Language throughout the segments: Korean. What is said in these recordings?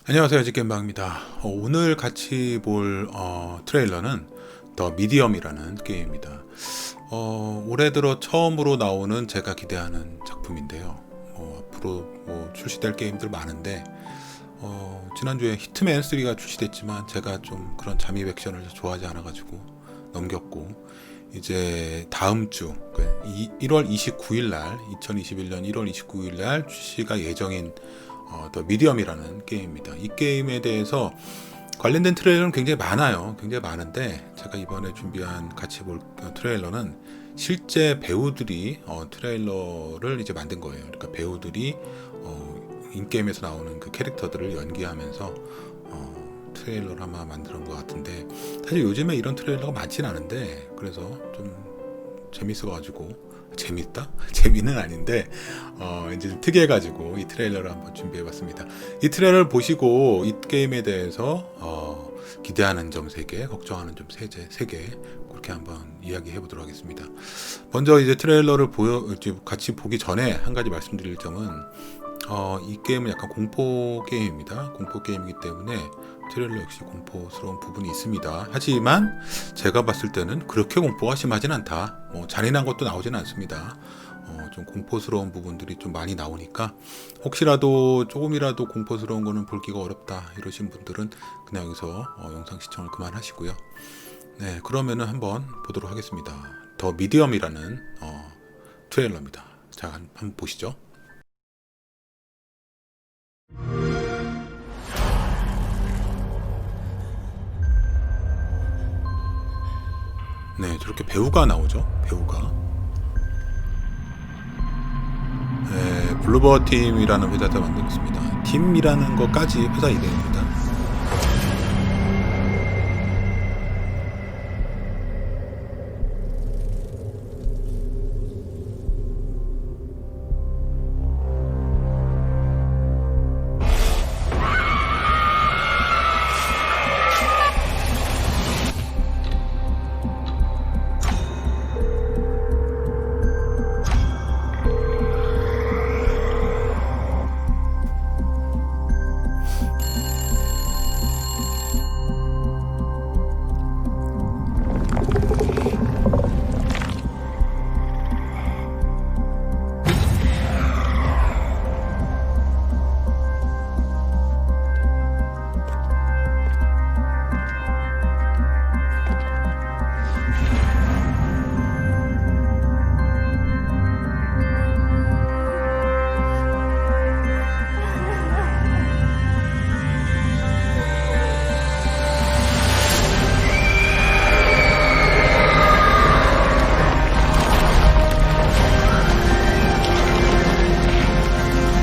안녕하세요, 직겜방입니다. 오늘 같이 볼 트레일러는 더 미디엄이라는 게임입니다. 올해 들어 처음으로 나오는 제가 기대하는 작품인데요. 앞으로 출시될 게임들 많은데 지난주에 히트맨 3가 출시됐지만 제가 좀 그런 잠입 액션을 좋아하지 않아가지고 넘겼고, 이제 다음 주 1월 29일 날 2021년 1월 29일 날 출시가 예정인 더 미디엄이라는 게임입니다. 이 게임에 대해서 관련된 트레일러는 굉장히 많아요. 굉장히 많은데 제가 이번에 준비한 같이 볼 트레일러는 실제 배우들이 트레일러를 이제 만든 거예요. 그러니까 배우들이 인게임에서 나오는 그 캐릭터들을 연기하면서 트레일러를 아마 만드는 것 같은데, 사실 요즘에 이런 트레일러가 많진 않은데 그래서 좀 재밌어가지고, 재밌다? 재미는 아닌데 이제 좀 특이해가지고 이 트레일러를 한번 준비해봤습니다. 이 트레일러를 보시고 이 게임에 대해서 기대하는 점 3개, 걱정하는 점 3개, 그렇게 한번 이야기해보도록 하겠습니다. 먼저 이제 트레일러를 같이 보기 전에 한 가지 말씀드릴 점은, 이 게임은 약간 공포 게임입니다. 공포 게임이기 때문에 트레일러 역시 공포스러운 부분이 있습니다. 하지만 제가 봤을 때는 그렇게 공포가 심하진 않다. 잔인한 것도 나오진 않습니다. 좀 공포스러운 부분들이 좀 많이 나오니까 혹시라도 조금이라도 공포스러운 거는 보기가 어렵다 이러신 분들은 그냥 여기서 영상 시청을 그만하시고요. 네, 그러면은 한번 보도록 하겠습니다. 더 미디엄이라는 트레일러입니다. 자, 한번 보시죠. 네, 저렇게 배우가 나오죠. 배우가. 네, 블루버 팀이라는 회사에서 만들었습니다. 팀이라는 것까지 회사 이름입니다.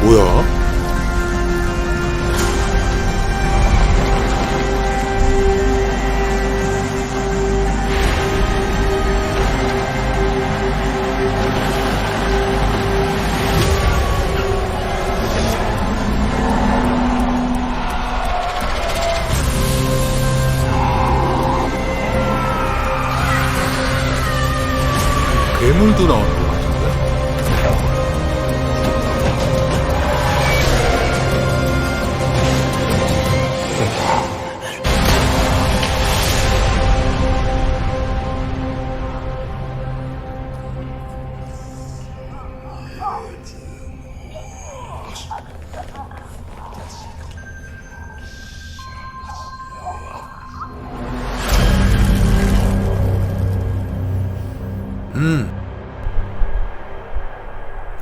뭐야? 괴물도 나오는 것 같은데?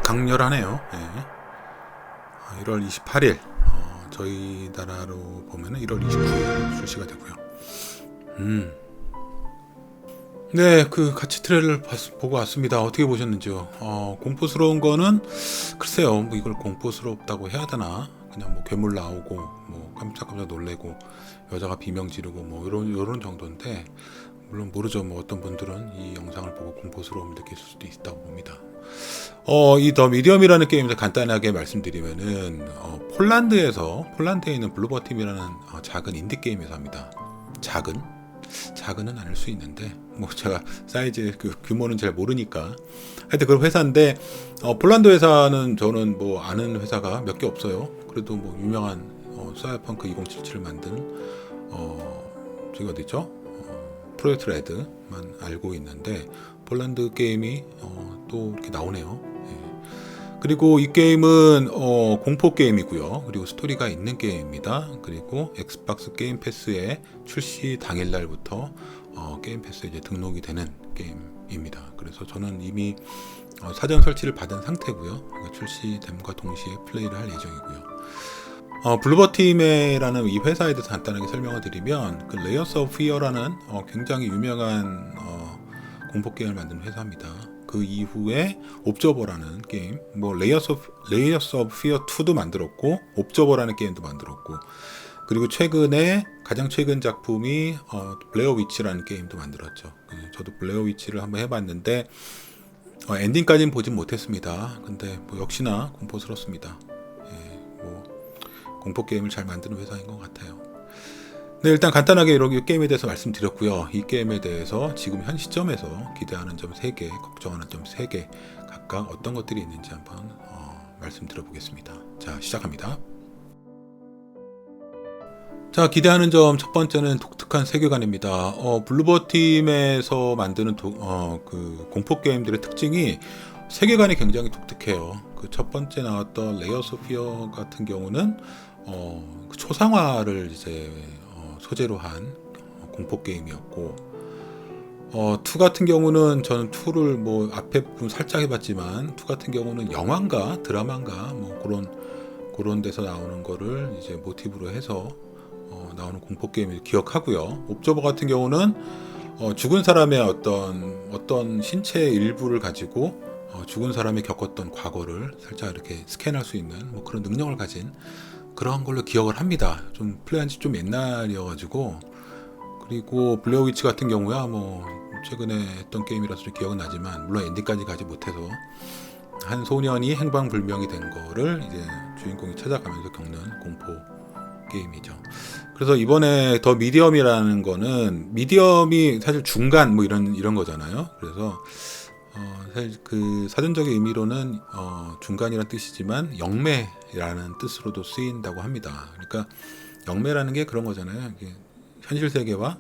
강렬하네요. 예. 1월 28일, 저희 나라로 보면은 1월 29일 출시가 되고요. 네, 그 같이 트레일러를 보고 왔습니다. 어떻게 보셨는지요? 공포스러운 거는 글쎄요, 뭐 이걸 공포스럽다고 해야 되나? 그냥 뭐 괴물 나오고 뭐 깜짝깜짝 놀래고 여자가 비명 지르고 뭐 이런 정도인데, 물론 모르죠. 뭐 어떤 분들은 이 영상을 보고 공포스러움을 느낄 수도 있다고 봅니다. 이 더 미디엄이라는 게임에서 간단하게 말씀드리면은, 폴란드에 있는 블루버 팀이라는 작은 인디 게임에서 합니다. 작은은 아닐 수 있는데 뭐 제가 사이즈 그 규모는 잘 모르니까, 하여튼 그런 회사인데, 폴란드 회사는 저는 뭐 아는 회사가 몇 개 없어요. 그래도 뭐 유명한 사이버펑크 2077을 만든 저기 어디죠? 프로젝트 레드만 알고 있는데 폴란드 게임이 또 이렇게 나오네요. 예. 그리고 이 게임은 공포 게임이고요. 그리고 스토리가 있는 게임입니다. 그리고 엑스박스 게임 패스에 출시 당일날부터 게임 패스에 이제 등록이 되는 게임입니다. 그래서 저는 이미 사전 설치를 받은 상태고요. 그러니까 출시됨과 동시에 플레이를 할 예정이고요. 블루버팀이라는 이 회사에 대해서 간단하게 설명을 드리면 그 레이어스 오브 피어라는 굉장히 유명한 공포 게임을 만든 회사입니다. 그 이후에 옵저버라는 게임, 뭐 레이어스 오브 피어 2도 만들었고 옵저버라는 게임도 만들었고, 그리고 최근에 가장 최근 작품이 블레어 위치라는 게임도 만들었죠. 저도 블레어 위치를 한번 해봤는데 엔딩까지는 보진 못했습니다. 근데 뭐 역시나 공포스럽습니다. 공포 게임을 잘 만드는 회사인 것 같아요. 네, 일단 간단하게 이렇게 게임에 대해서 말씀드렸고요. 이 게임에 대해서 지금 현 시점에서 기대하는 점 3개, 걱정하는 점 3개, 각각 어떤 것들이 있는지 한번 말씀드려보겠습니다. 자, 시작합니다. 자, 기대하는 점 첫 번째는 독특한 세계관입니다. 블루버팀에서 만드는 그 공포 게임들의 특징이 세계관이 굉장히 독특해요. 그 첫 번째 나왔던 레이어스 오브 피어 같은 경우는 그 초상화를 이제 소재로 한 공포 게임이었고, 2 같은 경우는 저는 2를 뭐 앞에 부분 살짝 해봤지만 2 같은 경우는 영화인가 드라마인가 뭐 그런 데서 나오는 거를 이제 모티브로 해서 나오는 공포 게임을 기억하고요. 옵저버 같은 경우는 죽은 사람의 어떤 신체의 일부를 가지고 죽은 사람이 겪었던 과거를 살짝 이렇게 스캔할 수 있는 뭐 그런 능력을 가진 그런 걸로 기억을 합니다. 좀 플레이한 지 좀 옛날이어가지고. 그리고 블레어 위치 같은 경우야 뭐 최근에 했던 게임이라서 좀 기억은 나지만 물론 엔딩까지 가지 못해서 한 소년이 행방불명이 된 거를 이제 주인공이 찾아가면서 겪는 공포 게임이죠. 그래서 이번에 더 미디엄이라는 거는 미디엄이 사실 중간 뭐 이런 거잖아요. 그래서 사실 그 사전적인 의미로는 중간이라는 뜻이지만 영매라는 뜻으로도 쓰인다고 합니다. 그러니까 영매라는 게 그런 거잖아요. 이게 현실 세계와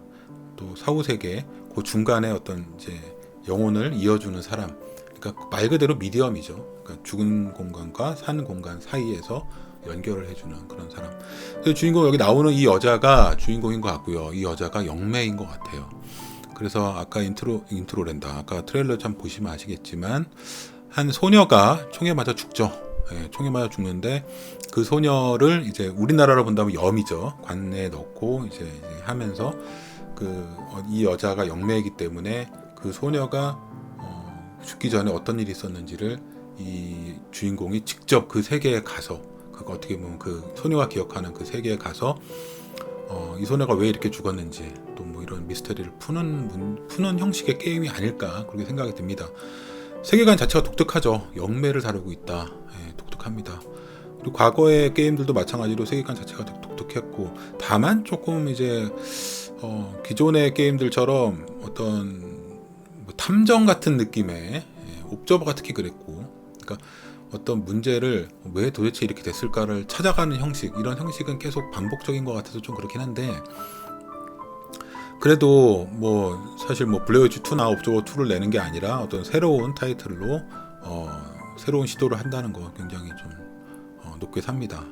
또 사후 세계 그 중간에 어떤 이제 영혼을 이어주는 사람. 그러니까 말 그대로 미디엄이죠. 그러니까 죽은 공간과 사는 공간 사이에서 연결을 해주는 그런 사람. 그래서 주인공 여기 나오는 이 여자가 주인공인 것 같고요. 이 여자가 영매인 것 같아요. 그래서 아까 인트로랜다. 아까 트레일러 참 보시면 아시겠지만 한 소녀가 총에 맞아 죽죠. 예, 총에 맞아 죽는데 그 소녀를 이제 우리나라로 본다면 염이죠. 관내에 넣고 이제 하면서 이 여자가 영매이기 때문에 그 소녀가 죽기 전에 어떤 일이 있었는지를 이 주인공이 직접 그 세계에 가서 그거 어떻게 보면 그 소녀가 기억하는 그 세계에 가서 이 소녀가 왜 이렇게 죽었는지 또 뭐 이런 미스터리를 푸는 형식의 게임이 아닐까 그렇게 생각이 듭니다. 세계관 자체가 독특하죠. 영매를 다루고 있다. 예, 독특합니다. 그리고 과거의 게임들도 마찬가지로 세계관 자체가 독특했고, 다만 조금 이제 기존의 게임들처럼 어떤 뭐 탐정 같은 느낌의 옵저버가 특히 그랬고, 그러니까 어떤 문제를 왜 도대체 이렇게 됐을까를 찾아가는 형식, 이런 형식은 계속 반복적인 것 같아서 좀 그렇긴 한데, 그래도 뭐 사실 뭐 블레어 위치 2나 옵저버 2를 내는 게 아니라 어떤 새로운 타이틀로 새로운 시도를 한다는 거 굉장히 좀 높게 삽니다.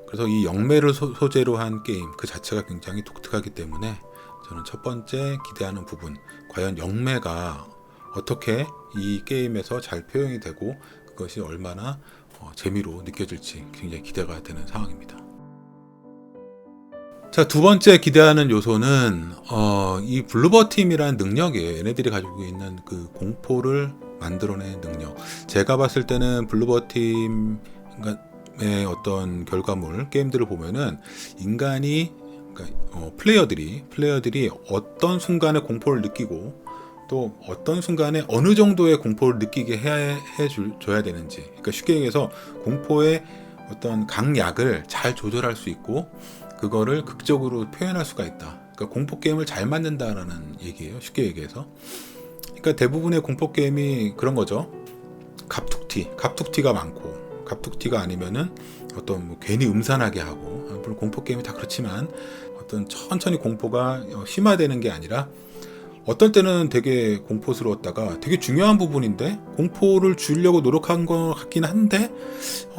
그래서 이 영매를 소재로 한 게임 그 자체가 굉장히 독특하기 때문에 저는 첫 번째 기대하는 부분, 과연 영매가 어떻게 이 게임에서 잘 표현이 되고 그것이 얼마나 재미로 느껴질지 굉장히 기대가 되는 상황입니다. 자, 두 번째 기대하는 요소는 이 블루버팀이라는 능력이에요. 얘네들이 가지고 있는 그 공포를 만들어낸 능력. 제가 봤을 때는 블루버팀의 어떤 결과물, 게임들을 보면은 인간이, 그러니까 플레이어들이 어떤 순간에 공포를 느끼고 또 어떤 순간에 어느 정도의 공포를 느끼게 해줘야 되는지, 그러니까 쉽게 얘기해서 공포의 어떤 강약을 잘 조절할 수 있고 그거를 극적으로 표현할 수가 있다. 그러니까 공포 게임을 잘 만든다라는 얘기예요. 쉽게 얘기해서. 그러니까 대부분의 공포 게임이 그런 거죠. 갑툭튀가 많고, 갑툭튀가 아니면은 어떤 뭐 괜히 음산하게 하고, 물론 공포 게임이 다 그렇지만 어떤 천천히 공포가 심화되는 게 아니라 어떨 때는 되게 공포스러웠다가 되게 중요한 부분인데 공포를 주려고 노력한 것 같긴 한데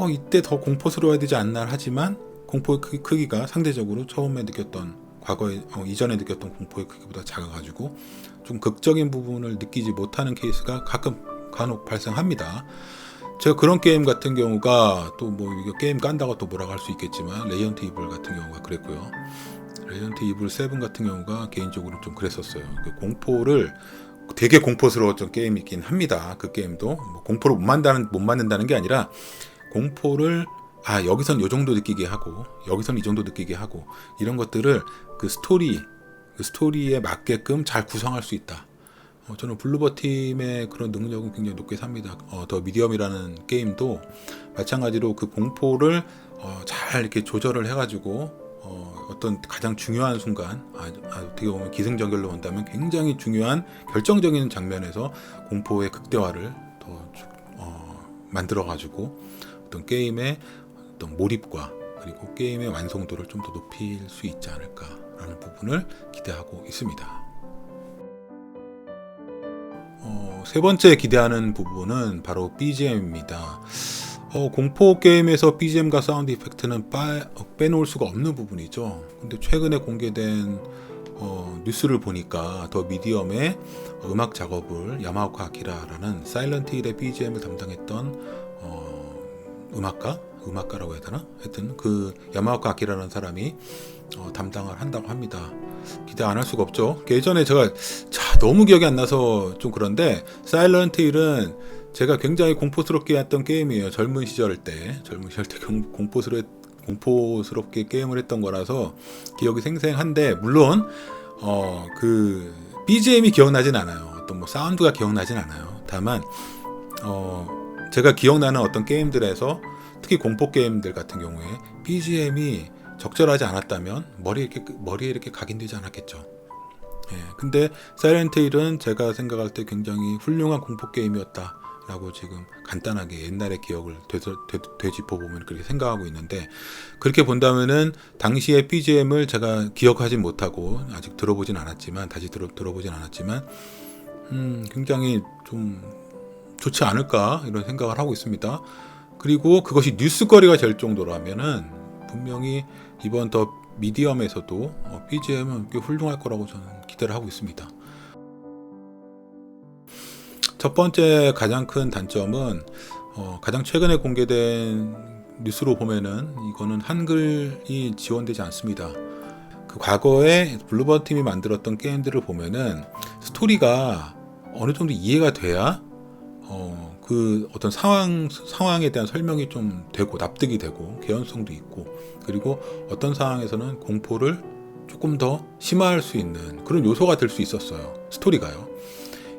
이때 더 공포스러워야 되지 않나 하지만 공포의 크기가 상대적으로 처음에 느꼈던 과거에 이전에 느꼈던 공포의 크기보다 작아가지고 좀 극적인 부분을 느끼지 못하는 케이스가 간혹 발생합니다. 제가 그런 게임 같은 경우가 또 뭐 이거 게임 깐다고 또 뭐라고 할 수 있겠지만 레이언트 이블 같은 경우가 그랬고요. 레이언트 이블 7 같은 경우가 개인적으로 좀 그랬었어요. 공포를 되게 공포스러웠던 게임이긴 합니다. 그 게임도 뭐 공포를 못 만든다는 게 아니라 공포를 여기선 요 정도 느끼게 하고 여기선 이 정도 느끼게 하고 이런 것들을 그 스토리에 맞게끔 잘 구성할 수 있다. 저는 블루버 팀의 그런 능력은 굉장히 높게 삽니다. 더 미디엄이라는 게임도 마찬가지로 그 공포를 잘 이렇게 조절을 해가지고 어떤 가장 중요한 순간, 어떻게 보면 기승전결로 본다면 굉장히 중요한 결정적인 장면에서 공포의 극대화를 더 만들어가지고 어떤 게임의 어떤 몰입과 그리고 게임의 완성도를 좀 더 높일 수 있지 않을까라는 부분을 기대하고 있습니다. 세 번째 기대하는 부분은 바로 BGM입니다. 공포 게임에서 BGM과 사운드 이펙트는 빼놓을 수가 없는 부분이죠. 근데 최근에 공개된 뉴스를 보니까 더 미디엄의 음악 작업을 야마오카 아키라라는 사일런트 힐의 BGM을 담당했던 음악가라고 해야 되나? 하여튼 그 야마오카 아키라라는 사람이 담당을 한다고 합니다. 기대 안 할 수가 없죠. 예전에 제가 너무 기억이 안 나서 좀 그런데 사일런트 힐은 제가 굉장히 공포스럽게 했던 게임이에요. 젊은 시절 때 공포스럽게 게임을 했던 거라서 기억이 생생한데 물론 그 BGM이 기억나진 않아요. 어떤 뭐 사운드가 기억나진 않아요. 다만 제가 기억나는 어떤 게임들에서 특히 공포 게임들 같은 경우에 BGM이 적절하지 않았다면 머리에 이렇게 각인되지 않았겠죠. 근데 사일런트 힐은 제가 생각할 때 굉장히 훌륭한 공포 게임이었다. 라고 지금 간단하게 옛날의 기억을 되짚어보면 그렇게 생각하고 있는데 그렇게 본다면은 당시의 BGM을 제가 기억하지 못하고 아직 들어보진 않았지만 굉장히 좀 좋지 않을까 이런 생각을 하고 있습니다. 그리고 그것이 뉴스거리가 될 정도라면은 분명히 이번 더 미디엄에서도 BGM은 꽤 훌륭할 거라고 저는 기대를 하고 있습니다. 첫 번째 가장 큰 단점은 가장 최근에 공개된 뉴스로 보면은 이거는 한글이 지원되지 않습니다. 그 과거에 블루버 팀이 만들었던 게임들을 보면은 스토리가 어느 정도 이해가 돼야 그 어떤 상황에 대한 설명이 좀 되고 납득이 되고 개연성도 있고 그리고 어떤 상황에서는 공포를 조금 더 심화할 수 있는 그런 요소가 될 수 있었어요. 스토리가요.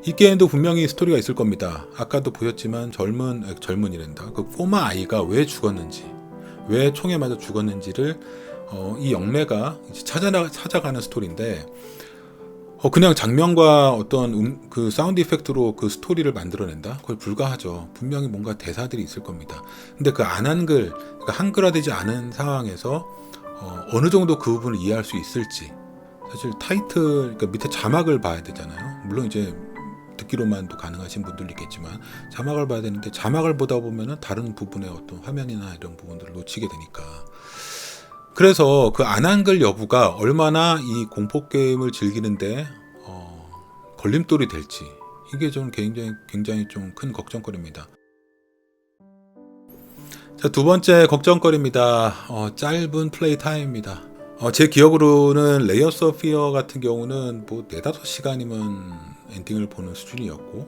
이 게임도 분명히 스토리가 있을 겁니다. 아까도 보였지만 젊은이란다. 그 포마 아이가 왜 죽었는지, 왜 총에 맞아 죽었는지를 이 영매가 찾아가는 스토리인데 그냥 장면과 어떤 그 사운드 이펙트로 그 스토리를 만들어낸다? 그걸 불가하죠. 분명히 뭔가 대사들이 있을 겁니다. 근데 그 그러니까 한글화되지 않은 상황에서 어느 정도 그 부분을 이해할 수 있을지 사실 그러니까 밑에 자막을 봐야 되잖아요. 물론 이제 듣기로만도 가능하신 분들도 있겠지만 자막을 봐야 되는데 자막을 보다 보면은 다른 부분의 어떤 화면이나 이런 부분들을 놓치게 되니까 그래서 그 안한글 여부가 얼마나 이 공포 게임을 즐기는데 걸림돌이 될지 이게 좀 굉장히 좀 큰 걱정거리입니다. 자, 두 번째 걱정거리입니다. 짧은 플레이 타임입니다. 제 기억으로는 레이어스 오브 피어 같은 경우는 뭐 4-5시간이면 엔딩을 보는 수준이었고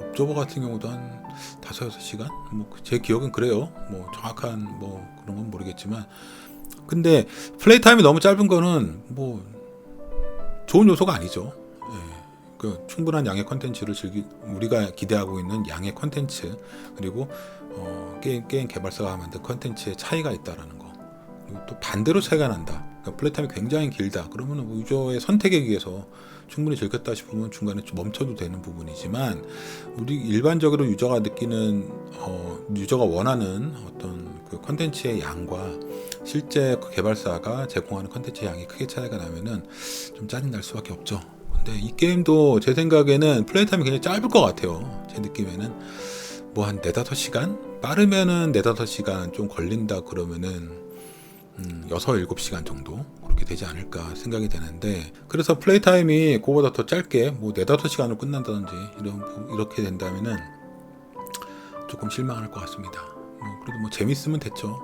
옵저버 같은 경우도 한 5-6시간? 뭐 제 기억은 그래요. 뭐 정확한 뭐 그런 건 모르겠지만 근데 플레이 타임이 너무 짧은 거는 뭐 좋은 요소가 아니죠. 그 충분한 양의 컨텐츠를 우리가 기대하고 있는 양의 컨텐츠 그리고 게임 개발사가 만든 컨텐츠의 차이가 있다라는 거. 그리고 또 반대로 차이가 난다. 그러니까 플레이타임이 굉장히 길다. 그러면 유저의 선택에 의해서 충분히 즐겼다 싶으면 중간에 좀 멈춰도 되는 부분이지만, 우리 일반적으로 유저가 느끼는 유저가 원하는 어떤 그 컨텐츠의 양과 실제 그 개발사가 제공하는 컨텐츠의 양이 크게 차이가 나면은 좀 짜증 날 수밖에 없죠. 근데 이 게임도 제 생각에는 플레이타임이 굉장히 짧을 것 같아요. 제 느낌에는 뭐 한 4-5시간? 빠르면은 4-5시간, 좀 걸린다 그러면은 6, 7시간 정도 그렇게 되지 않을까 생각이 되는데, 그래서 플레이 타임이 그거보다 더 짧게 뭐 4-5시간으로 끝난다든지 이렇게 된다면은 조금 실망할 것 같습니다. 그래도 뭐 재밌으면 됐죠.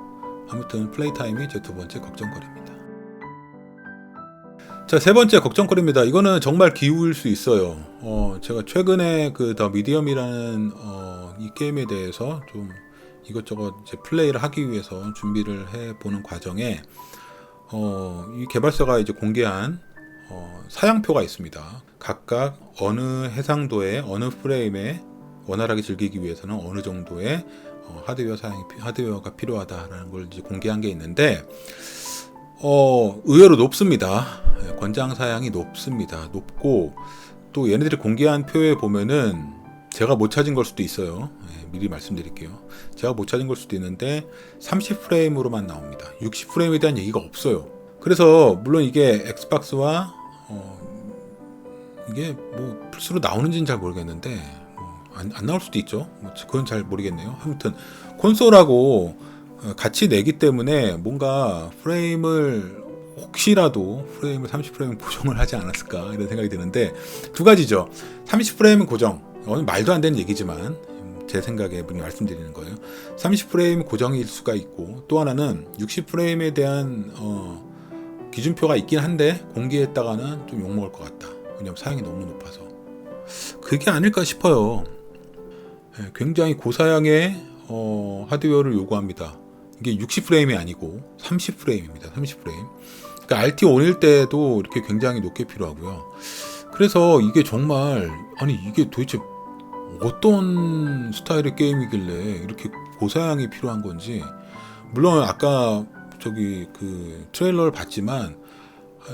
아무튼 플레이 타임이 제 두 번째 걱정거리입니다. 자, 세 번째 걱정거리입니다. 이거는 정말 기우일 수 있어요. 제가 최근에 그 더 미디엄이라는 이 게임에 대해서 좀 이것저것 이제 플레이를 하기 위해서 준비를 해보는 과정에 이 개발사가 이제 공개한 사양표가 있습니다. 각각 어느 해상도의 어느 프레임에 원활하게 즐기기 위해서는 어느 정도의 하드웨어가 필요하다라는 걸 이제 공개한 게 있는데, 의외로 높습니다. 권장 사양이 높고, 또 얘네들이 공개한 표에 보면은 제가 못 찾은 걸 수도 있어요. 미리 말씀드릴게요. 제가 못 찾은 걸 수도 있는데 30프레임으로만 나옵니다. 60프레임에 대한 얘기가 없어요. 그래서 물론 이게 엑스박스와 이게 뭐 플스로 나오는지는 잘 모르겠는데 안 나올 수도 있죠. 그건 잘 모르겠네요. 아무튼 콘솔하고 같이 내기 때문에 뭔가 혹시라도 프레임을 30프레임 고정을 하지 않았을까 이런 생각이 드는데, 두 가지죠. 30프레임은 고정, 말도 안 되는 얘기지만 제 생각에 말씀드리는 거예요. 30프레임 고정일 수가 있고, 또 하나는 60프레임에 대한 기준표가 있긴 한데 공개했다가는 좀 욕먹을 것 같다. 왜냐면 사양이 너무 높아서. 그게 아닐까 싶어요. 굉장히 고사양의 하드웨어를 요구합니다. 이게 60프레임이 아니고 30프레임입니다. 30프레임. 그러니까 RT1일 때도 이렇게 굉장히 높게 필요하고요. 그래서 이게 정말, 이게 도대체 어떤 스타일의 게임이길래 이렇게 고사양이 필요한 건지. 물론 아까 그 트레일러를 봤지만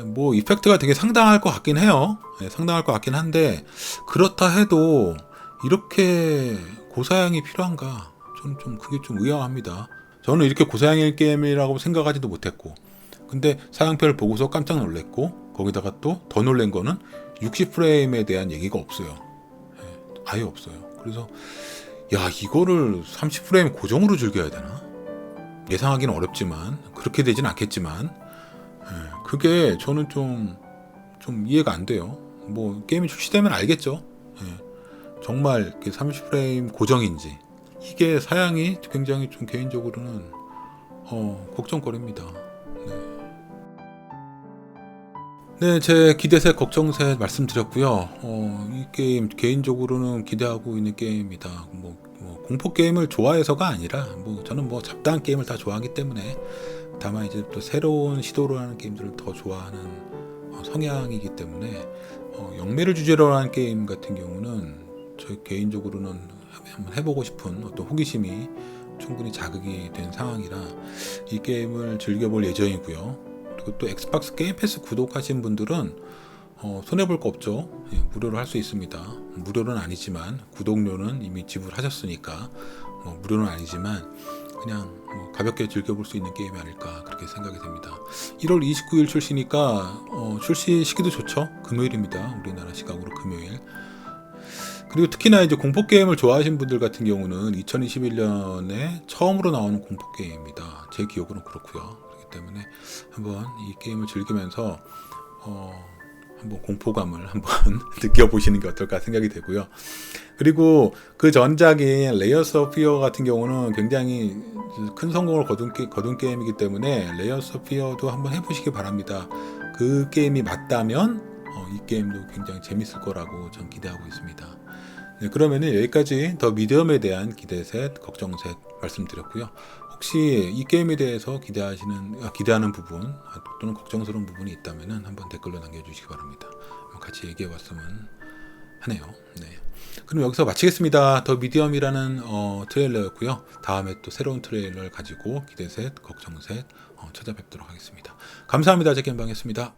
뭐 이펙트가 되게 상당할 것 같긴 해요. 상당할 것 같긴 한데, 그렇다 해도 이렇게 고사양이 필요한가? 저는 좀 그게 좀 의아합니다. 저는 이렇게 고사양일 게임이라고 생각하지도 못했고, 근데 사양표를 보고서 깜짝 놀랐고, 거기다가 또 더 놀란 거는 60프레임에 대한 얘기가 없어요. 아예 없어요. 그래서 이거를 30프레임 고정으로 즐겨야 되나? 예상하기는 어렵지만, 그렇게 되진 않겠지만, 그게 저는 좀 이해가 안 돼요. 뭐 게임이 출시되면 알겠죠. 정말 30프레임 고정인지. 이게 사양이 굉장히 좀 개인적으로는 걱정거리입니다. 네, 제 기대셋 걱정셋 말씀드렸고요. 이 게임 개인적으로는 기대하고 있는 게임입니다. 공포 게임을 좋아해서가 아니라 저는 잡다한 게임을 다 좋아하기 때문에, 다만 이제 또 새로운 시도를 하는 게임들을 더 좋아하는 성향이기 때문에, 영매를 주제로 하는 게임 같은 경우는 저 개인적으로는 한번 해보고 싶은 어떤 호기심이 충분히 자극이 된 상황이라 이 게임을 즐겨볼 예정이고요. 그리고 또 엑스박스 게임 패스 구독하신 분들은 손해볼 거 없죠. 무료로 할 수 있습니다. 무료는 아니지만 구독료는 이미 지불하셨으니까 무료는 아니지만 그냥 가볍게 즐겨볼 수 있는 게임이 아닐까 그렇게 생각이 됩니다. 1월 29일 출시니까 출시 시기도 좋죠. 금요일입니다. 우리나라 시각으로 금요일. 그리고 특히나 이제 공포 게임을 좋아하시는 분들 같은 경우는 2021년에 처음으로 나오는 공포 게임입니다. 제 기억으로는 그렇고요. 그렇기 때문에 한번 이 게임을 즐기면서 한번 공포감을 한번 느껴보시는 게 어떨까 생각이 되고요. 그리고 그 전작인 레이어스 오브 피어 같은 경우는 굉장히 큰 성공을 거둔 게임이기 때문에 레이어스 오브 피어도 한번 해보시기 바랍니다. 그 게임이 맞다면 이 게임도 굉장히 재밌을 거라고 전 기대하고 있습니다. 네, 그러면은 여기까지 더 미디엄에 대한 기대셋, 걱정셋 말씀드렸고요. 혹시 이 게임에 대해서 기대하는 부분 또는 걱정스러운 부분이 있다면은 한번 댓글로 남겨주시기 바랍니다. 같이 얘기해봤으면 하네요. 네. 그럼 여기서 마치겠습니다. 더 미디엄이라는 트레일러였고요. 다음에 또 새로운 트레일러를 가지고 기대셋, 걱정셋 찾아뵙도록 하겠습니다. 감사합니다. 제겜방이었습니다.